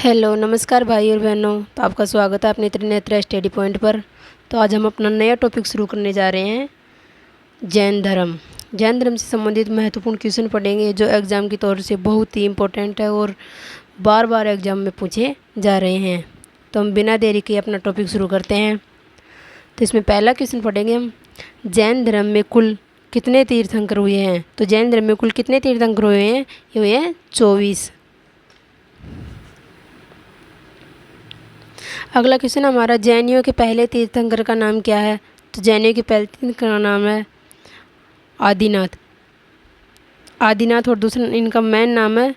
Hello नमस्कार भाई और बहनों। तो आपका स्वागत है अपने त्रिनेत्र स्टडी पॉइंट पर। तो आज हम अपना नया टॉपिक शुरू करने जा रहे हैं, जैन धर्म। जैन धर्म से संबंधित महत्वपूर्ण क्वेश्चन पढ़ेंगे जो एग्ज़ाम की तौर से बहुत ही इम्पोर्टेंट है और बार बार एग्ज़ाम में पूछे जा रहे हैं। तो हम बिना देरी के अपना टॉपिक शुरू करते हैं। तो इसमें पहला क्वेश्चन पढ़ेंगे हम, जैन धर्म में कुल कितने तीर्थंकर हुए हैं। तो जैन धर्म में कुल कितने तीर्थंकर हुए हैं, ये हुए हैं 24। अगला क्वेश्चन हमारा, जैनियों के पहले तीर्थंकर का नाम क्या है। तो जैनियों के पहले तीर्थंकर का नाम है आदिनाथ। आदिनाथ और दूसरा इनका मेन नाम है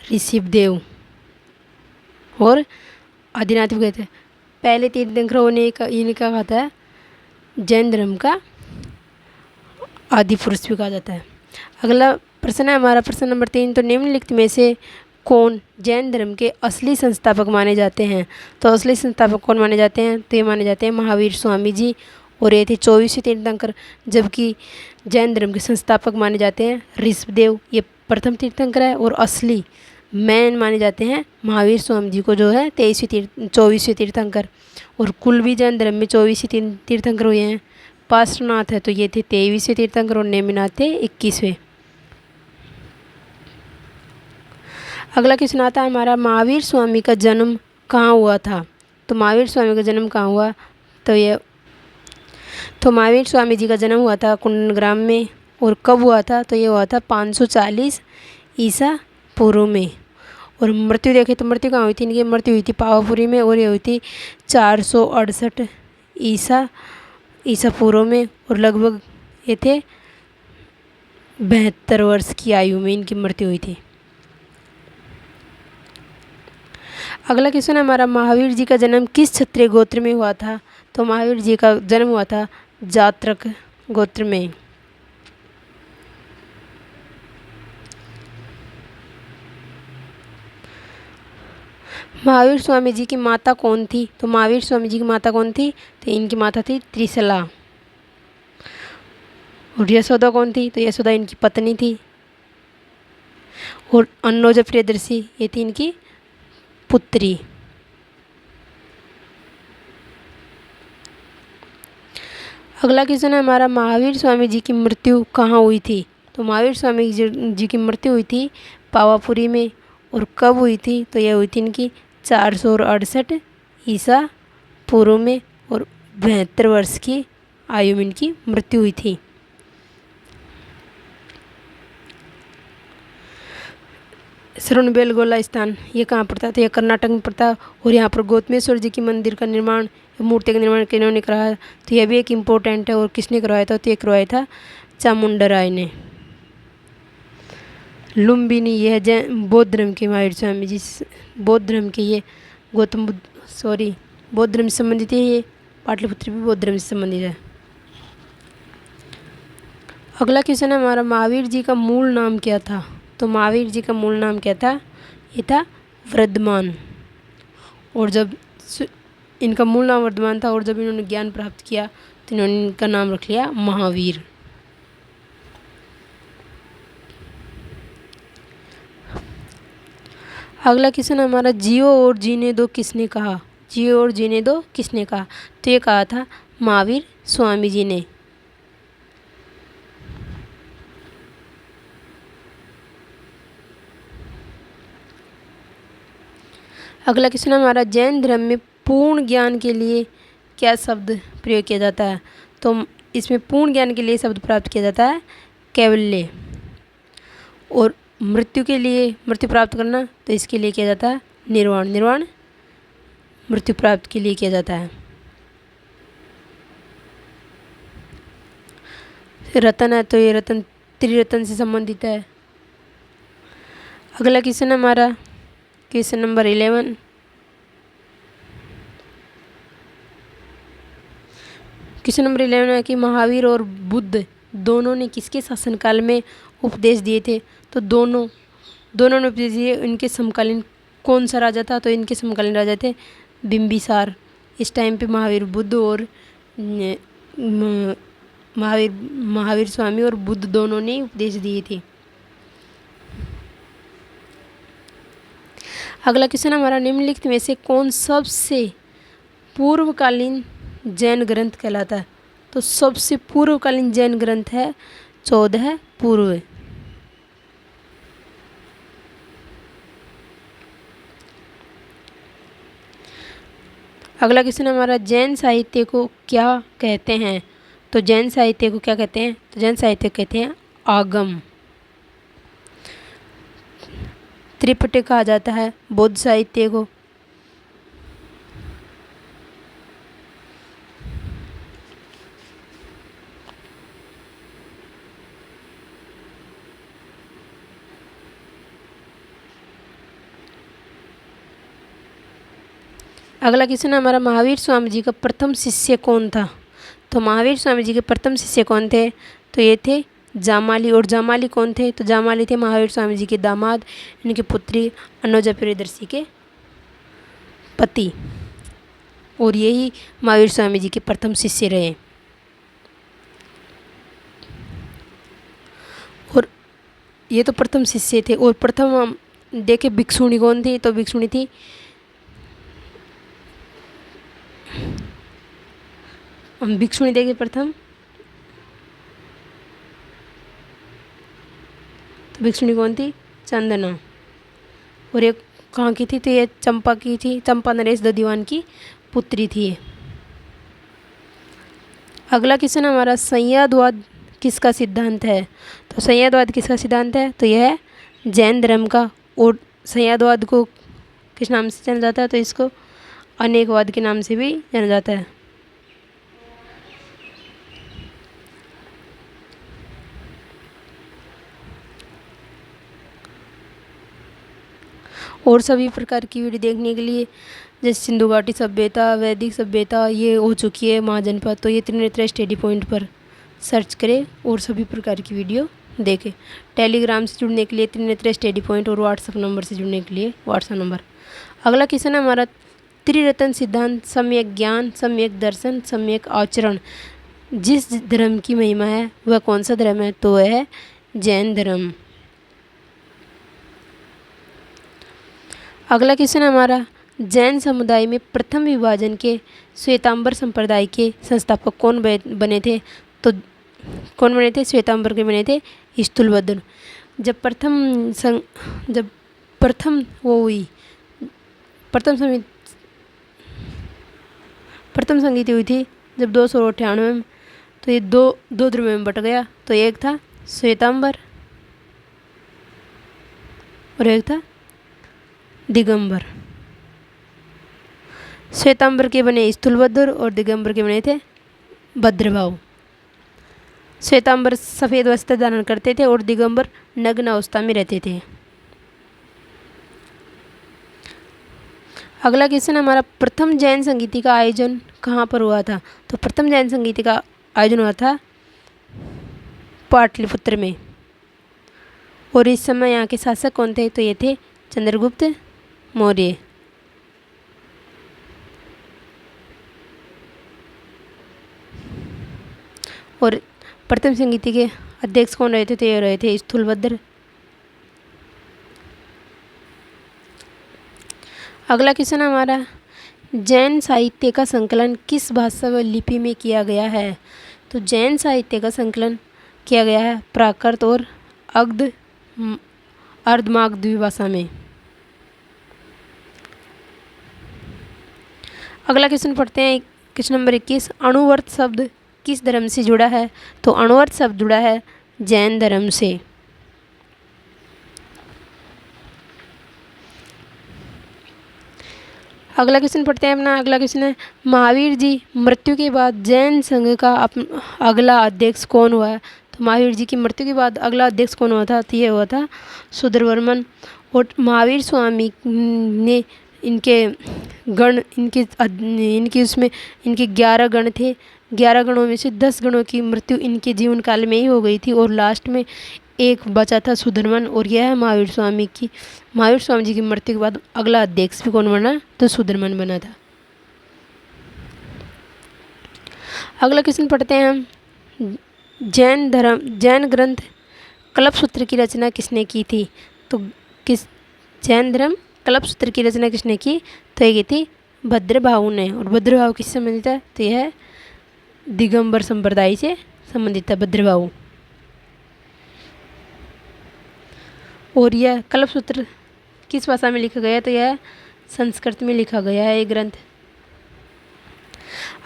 ऋषभदेव और आदिनाथ भी कहते हैं। पहले तीर्थंकर होने का इनका कहता है जैन धर्म का आदि पुरुष भी कहा जाता है। अगला प्रश्न है हमारा प्रश्न नंबर 3, तो निम्नलिखित में से कौन जैन धर्म के असली संस्थापक माने जाते हैं। तो असली संस्थापक कौन माने जाते हैं, तो ये माने जाते हैं महावीर स्वामी जी, और ये थे 24 तीर्थंकर। जबकि जैन धर्म के संस्थापक माने जाते हैं ऋषभदेव, ये प्रथम तीर्थंकर है, और असली मैन माने जाते हैं महावीर स्वामी जी को, जो है 24वें तीर्थंकर। और कुल भी जैन धर्म में 24 तीर्थंकर हुए हैं। पार्श्वनाथ है तो ये थे 23वें तीर्थंकर, और नेमिनाथ थे 21वें। अगला क्वेश्चन आता है हमारा, महावीर स्वामी का जन्म कहाँ हुआ था। तो महावीर स्वामी का जन्म कहाँ हुआ, तो महावीर स्वामी जी का जन्म हुआ था कुंडग्राम में। और कब हुआ था, तो ये हुआ था 540 ईसा पूर्व में। और मृत्यु देखें तो मृत्यु कहाँ हुई थी, इनकी मृत्यु हुई थी पावापुरी में, और ये हुई थी 468 ईसा पूर्व में। और लगभग ये थे 72 वर्ष की आयु में इनकी मृत्यु हुई थी। अगला क्वेश्चन है हमारा, महावीर जी का जन्म किस क्षत्रिय गोत्र में हुआ था। तो महावीर जी का जन्म हुआ था जात्रक गोत्र में। महावीर स्वामी जी की माता कौन थी। तो महावीर स्वामी जी की माता कौन थी, तो इनकी माता थी त्रिशला। और यशोदा कौन थी, तो यशोदा इनकी पत्नी थी। और अन्नोजा प्रियदर्शी ये थी इनकी पुत्री। अगला क्वेश्चन है हमारा, महावीर स्वामी जी की मृत्यु कहाँ हुई थी। तो महावीर स्वामी जी की मृत्यु हुई थी पावापुरी में। और कब हुई थी, तो यह हुई थी इनकी 468 ईसा पूर्व में, और 72 वर्ष की आयु में इनकी मृत्यु हुई थी। श्रवणबेलगोला स्थान ये कहाँ पड़ता है, तो यह कर्नाटक में पड़ता है। और यहाँ पर गौतमेश्वर जी की मंदिर का निर्माण, मूर्ति का निर्माण किन्होंने कराया, तो यह भी एक इम्पोर्टेंट है। और किसने करवाया था, तो ये करवाया था चामुंडा राय ने। लुम्बिनी ये है जैन बौद्ध धर्म के महावीर स्वामी जी, बौद्ध धर्म के ये बौद्ध धर्म से संबंधित है। ये पाटलिपुत्र भी बौद्ध धर्म से संबंधित है। अगला क्वेश्चन है हमारा, महावीर जी का मूल नाम क्या था। तो महावीर जी का मूल नाम क्या था, ये था वर्धमान। और जब इनका मूल नाम वर्धमान था, और जब इन्होंने ज्ञान प्राप्त किया तो इन्होंने इनका नाम रख लिया महावीर। अगला क्वेश्चन हमारा, जियो और जीने दो किसने कहा। जियो और जीने दो किसने कहा, तो ये कहा था महावीर स्वामी जी ने। अगला क्वेश्चन हमारा, जैन धर्म में पूर्ण ज्ञान के लिए क्या शब्द प्रयोग किया जाता है। तो इसमें पूर्ण ज्ञान के लिए शब्द प्राप्त किया जाता है कैवल्य। और मृत्यु के लिए, मृत्यु प्राप्त करना, तो इसके लिए किया जाता है निर्वाण। निर्वाण मृत्यु प्राप्त के लिए किया जाता है। रतन है तो ये रतन त्रिरतन से संबंधित है। अगला क्वेश्चन हमारा क्वेश्चन नंबर 11, क्वेश्चन नंबर 11 है कि महावीर और बुद्ध दोनों ने किसके शासनकाल में उपदेश दिए थे। तो दोनों ने उपदेश दिए। इनके समकालीन कौन सा राजा था, तो इनके समकालीन राजा थे बिंबिसार। इस टाइम पे महावीर बुद्ध और महावीर स्वामी और बुद्ध दोनों ने उपदेश दिए थे। अगला क्वेश्चन हमारा, निम्नलिखित में से कौन सबसे पूर्वकालीन जैन ग्रंथ कहलाता है? तो सबसे पूर्वकालीन जैन ग्रंथ है 14 पूर्व। अगला क्वेश्चन हमारा, जैन साहित्य को क्या कहते हैं? तो जैन साहित्य को क्या कहते हैं? तो जैन साहित्य को कहते हैं आगम। त्रिपिटक कहा जाता है बौद्ध साहित्य को। अगला क्वेश्चन हमारा, महावीर स्वामी जी का प्रथम शिष्य कौन था? तो महावीर स्वामी जी के प्रथम शिष्य कौन थे? तो ये थे जामाली। और जामाली कौन थे? तो जामाली थे महावीर स्वामी जी के दामाद, इनकी पुत्री अनुजा प्रियदर्शी के पति, और यही महावीर स्वामी जी के प्रथम शिष्य रहे। और ये तो प्रथम शिष्य थे। और प्रथम हम देखे भिक्षुणी कौन थी? तो भिक्षुणी थी हम भिक्षुणी देखे प्रथम, तो भिक्षुणी कौन थी? चंदना। और ये कहाँ की थी? तो ये चंपा की थी, चंपा नरेश दीवान की पुत्री थी ये। अगला क्वेश्चन हमारा, संयादवाद किसका सिद्धांत है? तो संयादवाद किसका सिद्धांत है? तो यह है जैन धर्म का। और संयादवाद को किस नाम से जाना जाता है? तो इसको अनेकवाद के नाम से भी जाना जाता है। और सभी प्रकार की वीडियो देखने के लिए, जैसे सिंधु घाटी सभ्यता, वैदिक सभ्यता, ये हो चुकी है महाजनपद, तो ये त्रिनेत्र स्टडी पॉइंट पर सर्च करें और सभी प्रकार की वीडियो देखें। टेलीग्राम से जुड़ने के लिए त्रिनेत्र स्टडी पॉइंट, और व्हाट्सएप नंबर से जुड़ने के लिए व्हाट्सएप नंबर। अगला क्वेश्चन है हमारा, त्रिरत्न सिद्धांत, सम्यक ज्ञान, सम्यक दर्शन, सम्यक आचरण, जिस धर्म की महिमा है वह कौन सा धर्म है? तो वह है जैन धर्म। अगला क्वेश्चन हमारा, जैन समुदाय में प्रथम विभाजन के श्वेतांबर संप्रदाय के संस्थापक कौन बने थे? तो कौन बने थे? श्वेतांबर के बने थे स्थूलभद्र। जब प्रथम वो हुई, प्रथम संगीति हुई थी जब 298 में, तो ये दो धर्म में बट गया। तो एक था श्वेतांबर और एक था दिगंबर। श्वेतांबर के बने स्थूलभद्र और दिगंबर के बने थे भद्रभाव। श्वेतांबर सफ़ेद वस्त्र धारण करते थे और दिगंबर नग्न अवस्था में रहते थे। अगला क्वेश्चन हमारा, प्रथम जैन संगीति का आयोजन कहाँ पर हुआ था? तो प्रथम जैन संगीति का आयोजन हुआ था पाटलिपुत्र में। और इस समय यहाँ के शासक कौन थे? तो ये थे चंद्रगुप्त मौर्य। और प्रथम संगीति के अध्यक्ष कौन रहे थे? तो ये रहे थे स्थूलभद्र। अगला क्वेश्चन हमारा, जैन साहित्य का संकलन किस भाषा व लिपि में किया गया है? तो जैन साहित्य का संकलन किया गया है प्राकृत और अर्धमागधी भाषा में। अगला क्वेश्चन पढ़ते हैं, क्वेश्चन नंबर 21, अणुवर्त शब्द किस धर्म से जुड़ा है? तो अणुवर्त शब्द जुड़ा है जैन धर्म से। अगला क्वेश्चन पढ़ते हैं अपना। अगला क्वेश्चन है, महावीर जी मृत्यु के बाद जैन संघ का अगला अध्यक्ष कौन हुआ है? तो महावीर जी की मृत्यु के बाद अगला अध्यक्ष कौन हुआ था? तो ये हुआ था सुधर्वर्मन। और महावीर स्वामी ने इनके गण, इनके उसमें इनके 11 गण थे। 11 गणों में से 10 गणों की मृत्यु इनके जीवन काल में ही हो गई थी, और लास्ट में एक बचा था सुधर्मन। और यह है महावीर स्वामी जी की मृत्यु के बाद अगला अध्यक्ष भी कौन बना? तो सुधर्मन बना था। अगला क्वेश्चन पढ़ते हैं हम, जैन ग्रंथ कल्पसूत्र की रचना किसने की थी? तो जैन धर्म कल्पसूत्र की रचना किसने की? तो ये की थी भद्रभाऊ ने। और भद्रभाऊ किससे संबंधित है? तो यह दिगंबर संप्रदाय से संबंधित है भद्रभाऊ। और यह कल्पसूत्र किस भाषा में लिखा गया है? तो यह संस्कृत में लिखा गया है ये ग्रंथ।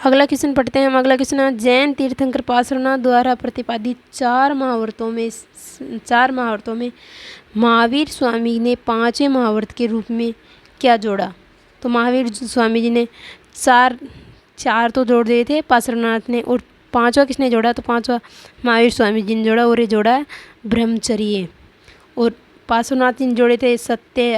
अगला क्वेश्चन पढ़ते हैं हम। अगला क्वेश्चन है जैन तीर्थंकर पार्श्वनाथ द्वारा प्रतिपादित चार महावर्तों में महावीर स्वामी ने पांचवें महावर्त के रूप में क्या जोड़ा? तो महावीर स्वामी जी ने चार तो जोड़ दिए थे पार्श्वनाथ ने, और पांचवा किसने जोड़ा? तो पांचवा महावीर स्वामी जी ने जोड़ा, और ये जोड़ा है ब्रह्मचर्य। और पार्श्वनाथ जी ने जोड़े थे सत्य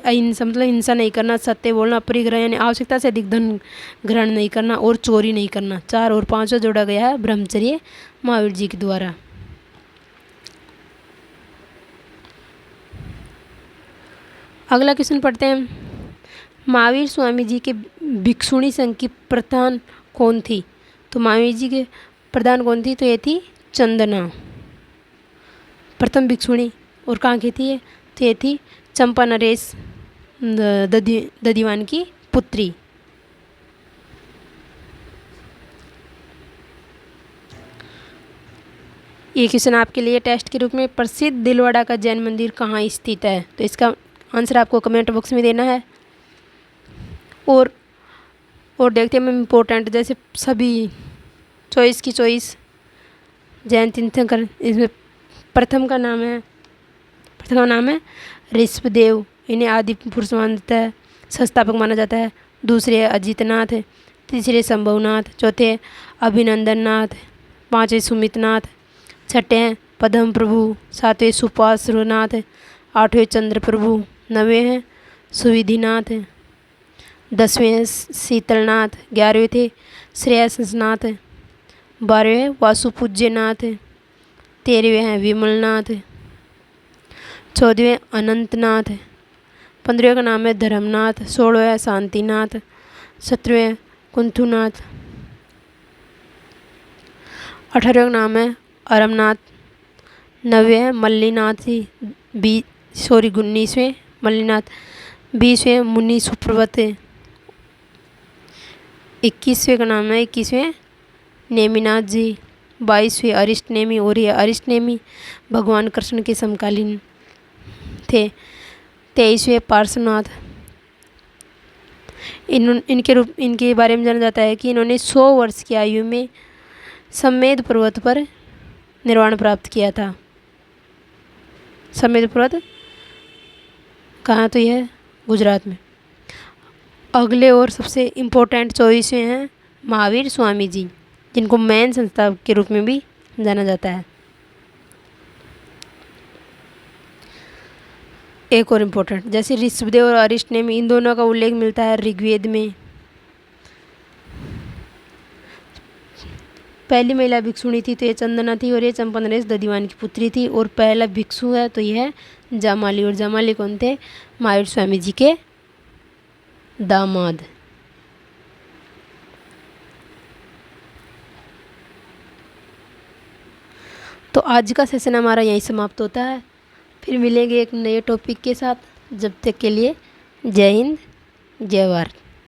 अहिंसा मतलब हिंसा नहीं करना, सत्य बोलना, परिग्रह यानी आवश्यकता से अधिक धन ग्रहण नहीं करना, और चोरी नहीं करना। 4 और 5 जोड़ा गया है ब्रह्मचर्य महावीर जी के द्वारा। अगला क्वेश्चन पढ़ते हैं। महावीर स्वामी जी के भिक्षुणी संघ की प्रधान कौन थी? तो महावीर जी के प्रधान कौन थी? तो ये थी चंदना, प्रथम भिक्षुणी। और कहाँ की थी ये? तो ये थी चंपा नरेश दधिवान की पुत्री। ये क्वेश्चन आपके लिए टेस्ट के रूप में, प्रसिद्ध दिलवाड़ा का जैन मंदिर कहाँ स्थित है? तो इसका आंसर आपको कमेंट बॉक्स में देना है। और देखते हैं हम इम्पोर्टेंट, जैसे सभी चॉइस की चॉइस जैन तीर्थंकर। इसमें प्रथम का नाम है ऋषभदेव, इन्हें आदि पुरुष माना जाता है, संस्थापक माना जाता है। दूसरे है अजितनाथ, तीसरे संभवनाथ, चौथे अभिनंदननाथ, पांचवें सुमितनाथ, छठे हैं पद्म प्रभु, सातवें सुपार्श्वनाथ, आठवें चंद्र प्रभु, नवें हैं सुविधिनाथ, 10वें शीतलनाथ, 11वें थे श्रेयसनाथ, 12वें वासुपूज्यनाथ, 13वें हैं विमलनाथ, 14वें अनंतनाथ, 15वें का नाम है धर्मनाथ, 16वें है शांतिनाथ, 17वें कुंथुनाथ, 18वें का नाम है अरमनाथ, 9वें है मल्लीनाथ, 19वें मल्लीनाथ, 20वें मुनि सुप्रवत, 21वें का नाम है 21वें नेमिनाथ जी, 22वें अरिष्ट नेमी। और ये अरिष्ट नेमी भगवान कृष्ण के समकालीन थे। 23वें पार्श्वनाथ। इनके बारे में जाना जाता है कि इन्होंने 100 वर्ष की आयु में समेध पर्वत पर निर्वाण प्राप्त किया था। समेध पर्वत कहाँ? तो यह गुजरात में। अगले और सबसे इम्पोर्टेंट चॉइस हैं महावीर स्वामी जी, जिनको मैन संस्थापक के रूप में भी जाना जाता है। एक और इम्पोर्टेंट, जैसे ऋषभदेव और अरिष्ट नेमी, इन दोनों का उल्लेख मिलता है ऋग्वेद में। पहली महिला भिक्षुणी थी तो ये चंदना थी, और ये चंपा नरेश दधिवान की पुत्री थी। और पहला भिक्षु है तो यह है जामाली। और जामाली कौन थे? महावीर स्वामी जी के दामाद। तो आज का सेशन हमारा यहीं समाप्त होता है। फिर मिलेंगे एक नए टॉपिक के साथ। जब तक के लिए जय हिंद, जय भारत।